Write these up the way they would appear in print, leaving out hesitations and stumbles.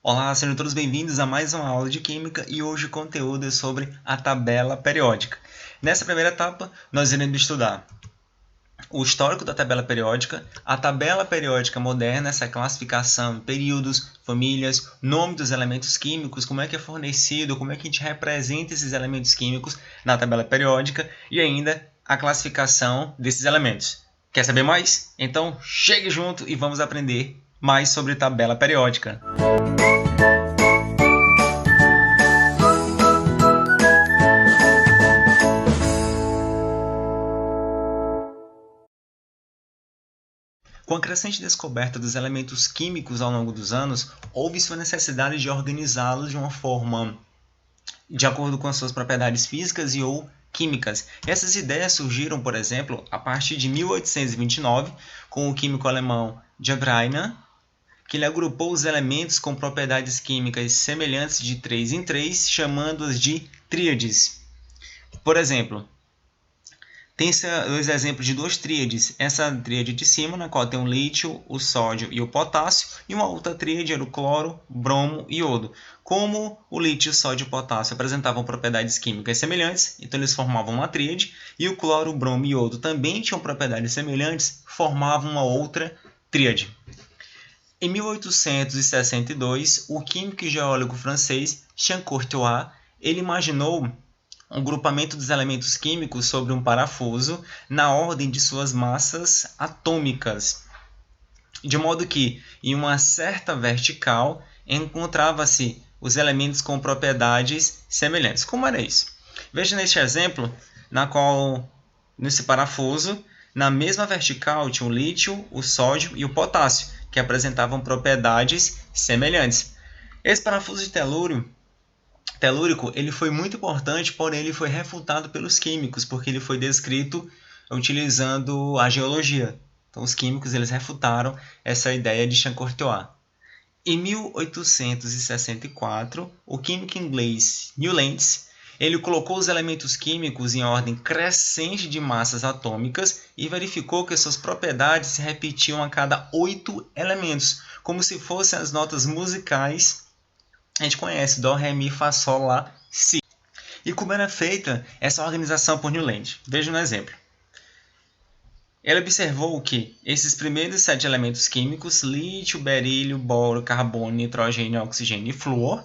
Olá, sejam todos bem-vindos a mais uma aula de Química e hoje o conteúdo é sobre a tabela periódica. Nessa primeira etapa, nós iremos estudar o histórico da tabela periódica, a tabela periódica moderna, essa classificação, períodos, famílias, nome dos elementos químicos, como é que é fornecido, como é que a gente representa esses elementos químicos na tabela periódica e ainda a classificação desses elementos. Quer saber mais? Então chegue junto e vamos aprender mais sobre tabela periódica. Com a crescente descoberta dos elementos químicos ao longo dos anos, houve-se a necessidade de organizá-los de uma forma de acordo com as suas propriedades físicas e ou químicas. Essas ideias surgiram, por exemplo, a partir de 1829, com o químico alemão Jagreiner, que ele agrupou os elementos com propriedades químicas semelhantes de 3 em 3, chamando-as de tríades. Por exemplo, tem dois exemplos de duas tríades. Essa tríade de cima, na qual tem o lítio, o sódio e o potássio, e uma outra tríade era o cloro, bromo e iodo. Como o lítio, sódio e o potássio apresentavam propriedades químicas semelhantes, então eles formavam uma tríade, e o cloro, bromo e iodo também tinham propriedades semelhantes, formavam uma outra tríade. Em 1862, o químico e geólogo francês Jean Courtois ele imaginou um grupamento dos elementos químicos sobre um parafuso na ordem de suas massas atômicas, de modo que, em uma certa vertical, encontrava-se os elementos com propriedades semelhantes. Como era isso? Veja neste exemplo, na qual, nesse parafuso, na mesma vertical tinha o lítio, o sódio e o potássio, que apresentavam propriedades semelhantes. Esse parafuso de telúrico ele foi muito importante, porém ele foi refutado pelos químicos, porque ele foi descrito utilizando a geologia. Então os químicos eles refutaram essa ideia de Jean Courtois. Em 1864, o químico inglês Newlands ele colocou os elementos químicos em ordem crescente de massas atômicas e verificou que suas propriedades se repetiam a cada 8 elementos, como se fossem as notas musicais a gente conhece, Dó, Ré, Mi, Fá, Sol, Lá, Si. E como era feita essa organização por Newland? Veja um exemplo. Ele observou que esses primeiros 7 elementos químicos, lítio, berílio, boro, carbono, nitrogênio, oxigênio e flúor,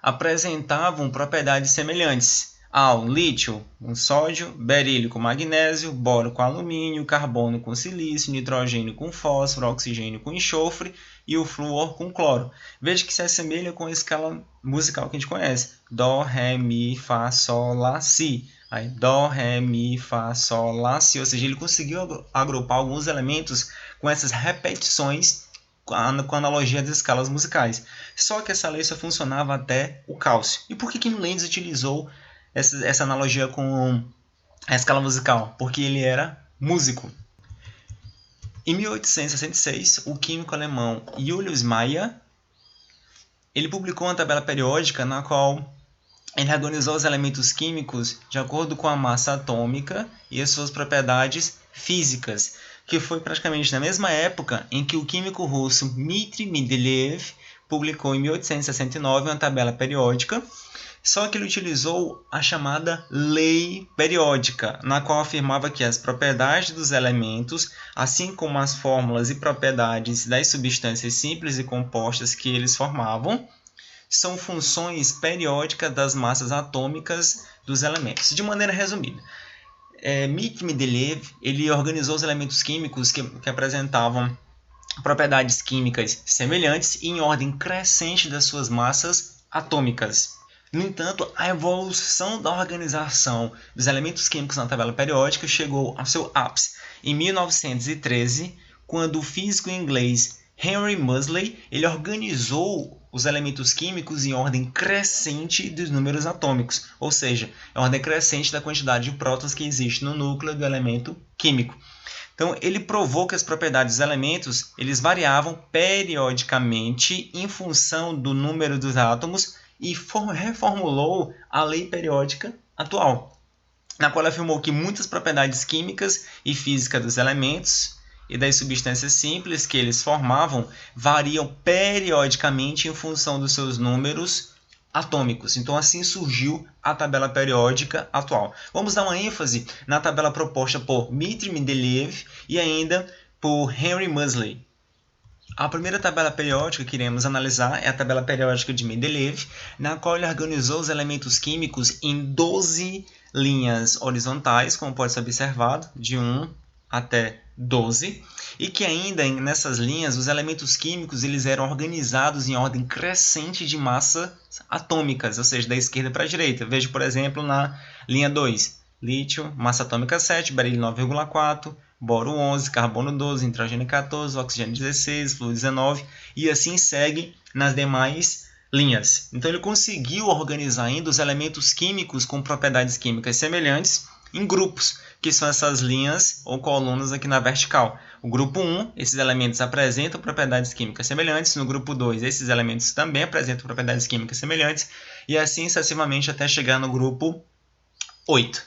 apresentavam propriedades semelhantes ao lítio com sódio, berílio com magnésio, boro com alumínio, carbono com silício, nitrogênio com fósforo, oxigênio com enxofre e o flúor com cloro. Veja que se assemelha com a escala musical que a gente conhece. Dó, Ré, Mi, Fá, Sol, Lá, Si. Aí, Dó, Ré, Mi, Fá, Sol, Lá, Si. Ou seja, ele conseguiu agrupar alguns elementos com essas repetições com a analogia das escalas musicais. Só que essa lei só funcionava até o cálcio. E por que Newlands utilizou essa analogia com a escala musical? Porque ele era músico. Em 1866, o químico alemão Julius Meyer ele publicou uma tabela periódica na qual ele organizou os elementos químicos de acordo com a massa atômica e as suas propriedades físicas, que foi praticamente na mesma época em que o químico russo Dmitry Mendeleev publicou em 1869 uma tabela periódica, só que ele utilizou a chamada lei periódica, na qual afirmava que as propriedades dos elementos, assim como as fórmulas e propriedades das substâncias simples e compostas que eles formavam, são funções periódicas das massas atômicas dos elementos. De maneira resumida, Dmitry Mendeleev ele organizou os elementos químicos que apresentavam propriedades químicas semelhantes em ordem crescente das suas massas atômicas. No entanto, a evolução da organização dos elementos químicos na tabela periódica chegou ao seu ápice em 1913, quando o físico inglês Henry Moseley ele organizou os elementos químicos em ordem crescente dos números atômicos, ou seja, em ordem crescente da quantidade de prótons que existe no núcleo do elemento químico. Então, ele provou que as propriedades dos elementos eles variavam periodicamente em função do número dos átomos e reformulou a lei periódica atual, na qual afirmou que muitas propriedades químicas e físicas dos elementos e das substâncias simples que eles formavam variam periodicamente em função dos seus números atômicos. Então assim surgiu a tabela periódica atual. Vamos dar uma ênfase na tabela proposta por Dmitry Mendeleev e ainda por Henry Moseley. A primeira tabela periódica que iremos analisar é a tabela periódica de Mendeleev, na qual ele organizou os elementos químicos em 12 linhas horizontais, como pode ser observado, de 1 até 12, e que ainda nessas linhas os elementos químicos eles eram organizados em ordem crescente de massas atômicas, ou seja, da esquerda para a direita. Veja, por exemplo, na linha 2, lítio, massa atômica 7, berílio 9,4, boro 11, carbono 12, nitrogênio 14, oxigênio 16, flúor 19, e assim segue nas demais linhas. Então ele conseguiu organizar ainda os elementos químicos com propriedades químicas semelhantes em grupos, que são essas linhas ou colunas aqui na vertical. O grupo 1, esses elementos apresentam propriedades químicas semelhantes. No grupo 2, esses elementos também apresentam propriedades químicas semelhantes. E assim sucessivamente até chegar no grupo 8.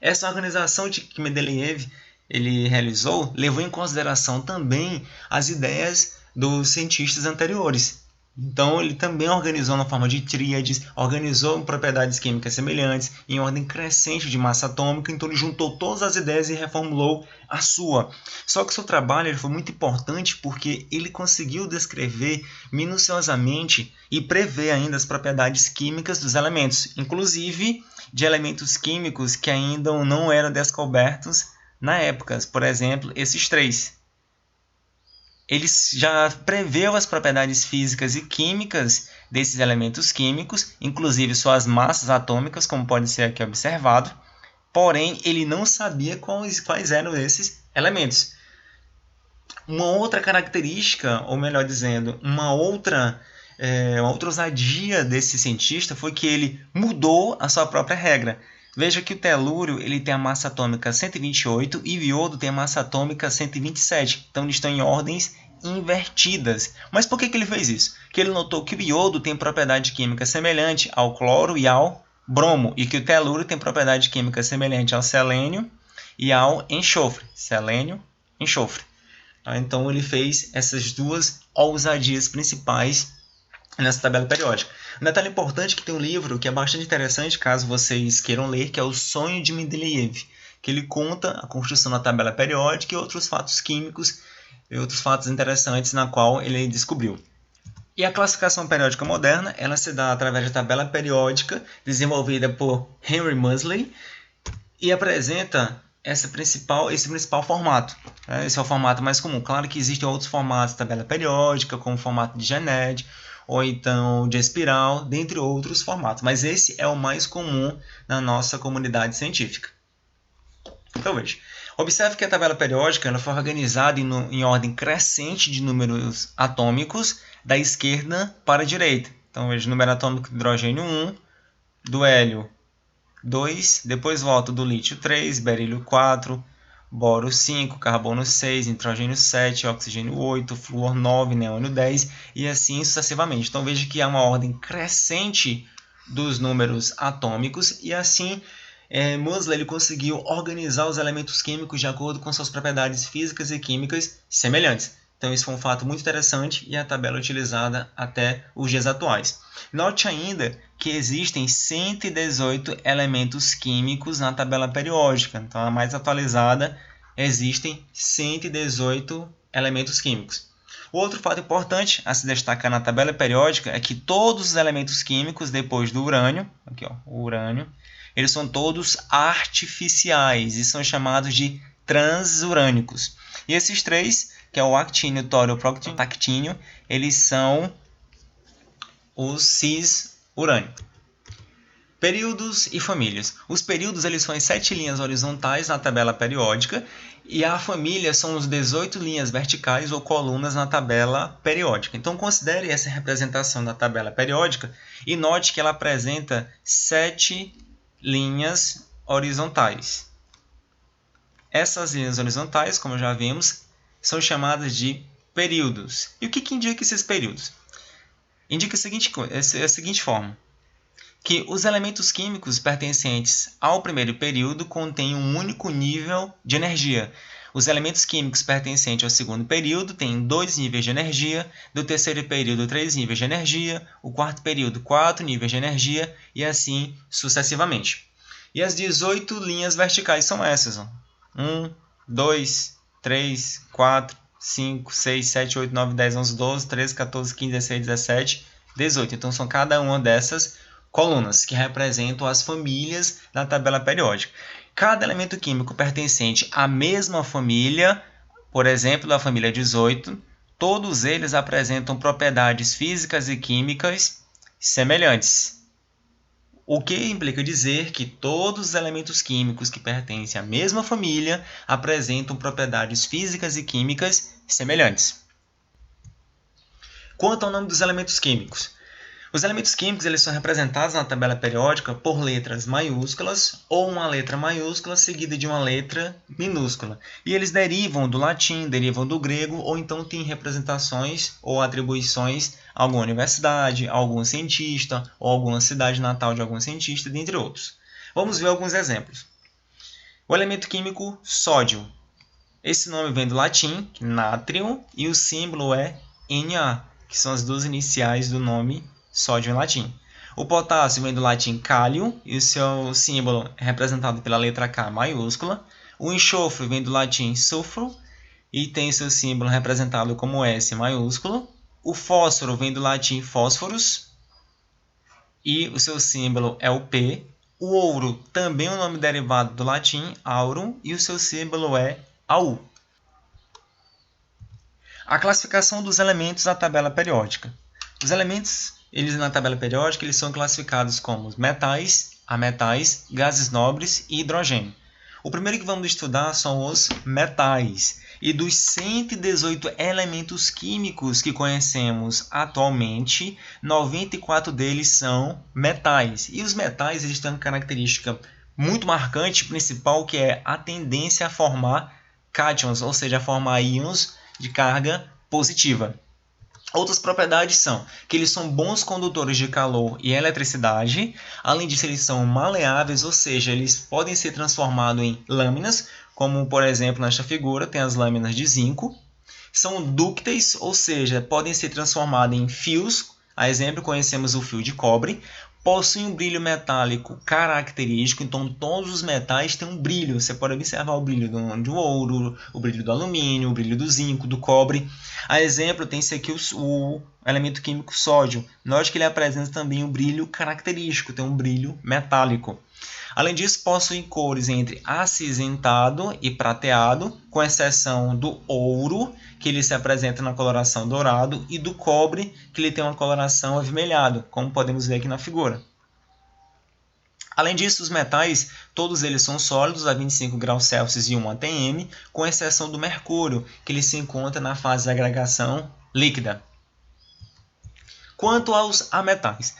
Essa organização que Mendeleev ele realizou levou em consideração também as ideias dos cientistas anteriores. Então, ele também organizou na forma de tríades, organizou propriedades químicas semelhantes, em ordem crescente de massa atômica, então ele juntou todas as ideias e reformulou a sua. Só que o seu trabalho ele foi muito importante porque ele conseguiu descrever minuciosamente e prever ainda as propriedades químicas dos elementos, inclusive de elementos químicos que ainda não eram descobertos na época. Por exemplo, esses três. Ele já preveu as propriedades físicas e químicas desses elementos químicos, inclusive suas massas atômicas, como pode ser aqui observado, porém ele não sabia quais eram esses elementos. Uma outra característica, ou melhor dizendo, uma outra ousadia desse cientista foi que ele mudou a sua própria regra. Veja que o telúrio ele tem a massa atômica 128 e o iodo tem a massa atômica 127. Então eles estão em ordens invertidas. Mas por que ele fez isso? Porque ele notou que o iodo tem propriedade química semelhante ao cloro e ao bromo, e que o telúrio tem propriedade química semelhante ao selênio e ao enxofre. Selênio, enxofre. Então ele fez essas duas ousadias principais nessa tabela periódica. Um detalhe importante é que tem um livro que é bastante interessante, caso vocês queiram ler, que é O Sonho de Mendeleev, que ele conta a construção da tabela periódica e outros fatos químicos e outros fatos interessantes na qual ele descobriu. E a classificação periódica moderna, ela se dá através da tabela periódica desenvolvida por Henry Moseley e apresenta esse principal formato. Esse é o formato mais comum. Claro que existem outros formatos de tabela periódica, como o formato de Gened, ou então de espiral, dentre outros formatos. Mas esse é o mais comum na nossa comunidade científica. Então veja, observe que a tabela periódica ela foi organizada em ordem crescente de números atômicos, da esquerda para a direita. Então veja, número atômico do hidrogênio 1, do hélio 2, depois volta do lítio 3, berílio 4, boro 5, carbono 6, nitrogênio 7, oxigênio 8, flúor 9, neônio 10 e assim sucessivamente. Então veja que há uma ordem crescente dos números atômicos e assim Moseley ele conseguiu organizar os elementos químicos de acordo com suas propriedades físicas e químicas semelhantes. Então isso foi um fato muito interessante e a tabela é utilizada até os dias atuais. Note ainda que existem 118 elementos químicos na tabela periódica. Então a mais atualizada existem 118 elementos químicos. Outro fato importante a se destacar na tabela periódica é que todos os elementos químicos depois do urânio, aqui ó, o urânio, eles são todos artificiais e são chamados de transurânicos. E esses três, que é o actínio, tório, proctínio, eles são os cis-urânio. Períodos e famílias. Os períodos eles são as 7 linhas horizontais na tabela periódica e a família são as 18 linhas verticais ou colunas na tabela periódica. Então considere essa representação da tabela periódica e note que ela apresenta 7 linhas horizontais. Essas linhas horizontais, como já vimos, são chamadas de períodos. E o que indica esses períodos? Indica a seguinte forma, que os elementos químicos pertencentes ao primeiro período contêm um único nível de energia. Os elementos químicos pertencentes ao segundo período têm 2 níveis de energia, do terceiro período 3 níveis de energia, o quarto período 4 níveis de energia e assim sucessivamente. E as 18 linhas verticais são essas. 1, 2, 3, 4, 5, 6, 7, 8, 9, 10, 11, 12, 13, 14, 15, 16, 17, 18. Então são cada uma dessas colunas que representam as famílias da tabela periódica. Cada elemento químico pertencente à mesma família, por exemplo, da família 18, todos eles apresentam propriedades físicas e químicas semelhantes. O que implica dizer que todos os elementos químicos que pertencem à mesma família apresentam propriedades físicas e químicas semelhantes. Quanto ao nome dos elementos químicos, os elementos químicos eles são representados na tabela periódica por letras maiúsculas ou uma letra maiúscula seguida de uma letra minúscula. E eles derivam do latim, derivam do grego, ou então têm representações ou atribuições a alguma universidade, a algum cientista, ou alguma cidade natal de algum cientista, dentre outros. Vamos ver alguns exemplos. O elemento químico sódio. Esse nome vem do latim, natrium, e o símbolo é Na, que são as duas iniciais do nome sódio em latim. O potássio vem do latim kalium e o seu símbolo é representado pela letra K maiúscula. O enxofre vem do latim sulfuro e tem seu símbolo representado como S maiúsculo. O fósforo vem do latim fósforos e o seu símbolo é o P. O ouro também é um nome derivado do latim aurum e o seu símbolo é AU. A classificação dos elementos na tabela periódica. Os elementos na tabela periódica eles são classificados como metais, ametais, gases nobres e hidrogênio. O primeiro que vamos estudar são os metais. E dos 118 elementos químicos que conhecemos atualmente, 94 deles são metais. E os metais eles têm uma característica muito marcante, principal, que é a tendência a formar cátions, ou seja, a formar íons de carga positiva. Outras propriedades são que eles são bons condutores de calor e eletricidade. Além disso, eles são maleáveis, ou seja, eles podem ser transformados em lâminas, como por exemplo nesta figura tem as lâminas de zinco. São dúcteis, ou seja, podem ser transformados em fios. A exemplo, conhecemos o fio de cobre. Possuem um brilho metálico característico, então todos os metais têm um brilho. Você pode observar o brilho do ouro, o brilho do alumínio, o brilho do zinco, do cobre. A exemplo, tem-se aqui o elemento químico sódio. Note que ele apresenta também um brilho característico, tem um brilho metálico. Além disso, possuem cores entre acinzentado e prateado, com exceção do ouro, que ele se apresenta na coloração dourado, e do cobre, que ele tem uma coloração avermelhado, como podemos ver aqui na figura. Além disso, os metais, todos eles são sólidos a 25 graus Celsius e 1 atm, com exceção do mercúrio, que ele se encontra na fase de agregação líquida. Quanto aos ametais,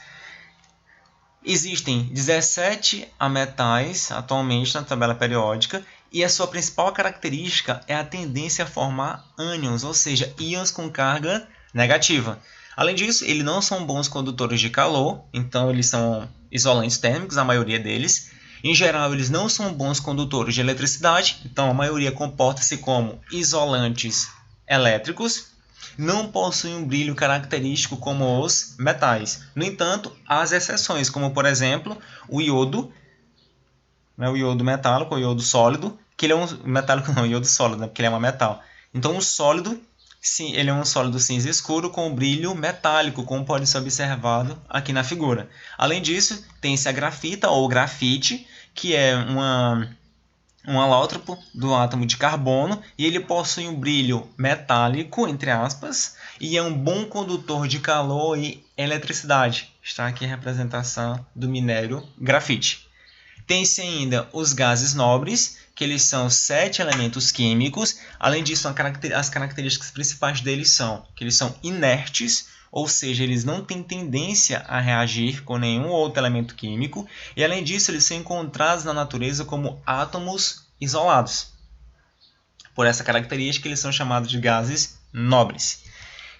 existem 17 ametais atualmente na tabela periódica e a sua principal característica é a tendência a formar ânions, ou seja, íons com carga negativa. Além disso, eles não são bons condutores de calor, então eles são isolantes térmicos, a maioria deles. Em geral, eles não são bons condutores de eletricidade, então a maioria comporta-se como isolantes elétricos. Não possuem um brilho característico como os metais. No entanto, há as exceções, como por exemplo o iodo, o iodo metálico, o iodo sólido, que ele é um metálico não, iodo sólido, porque ele é um metal. Então o sólido, sim, ele é um sólido cinza escuro com brilho metálico, como pode ser observado aqui na figura. Além disso, tem-se a grafita ou grafite, que é um alótropo do átomo de carbono e ele possui um brilho metálico, entre aspas, e é um bom condutor de calor e eletricidade. Está aqui a representação do minério grafite. Tem-se ainda os gases nobres, que eles são 7 elementos químicos. Além disso, as características principais deles são que eles são inertes, ou seja, eles não têm tendência a reagir com nenhum outro elemento químico, e além disso, eles são encontrados na natureza como átomos isolados. Por essa característica, eles são chamados de gases nobres.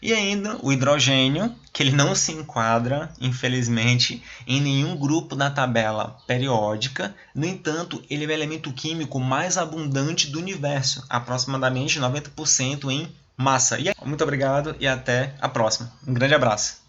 E ainda o hidrogênio, que ele não se enquadra, infelizmente, em nenhum grupo da tabela periódica. No entanto, ele é o elemento químico mais abundante do universo, aproximadamente 90% em massa. Muito obrigado e até a próxima. Um grande abraço.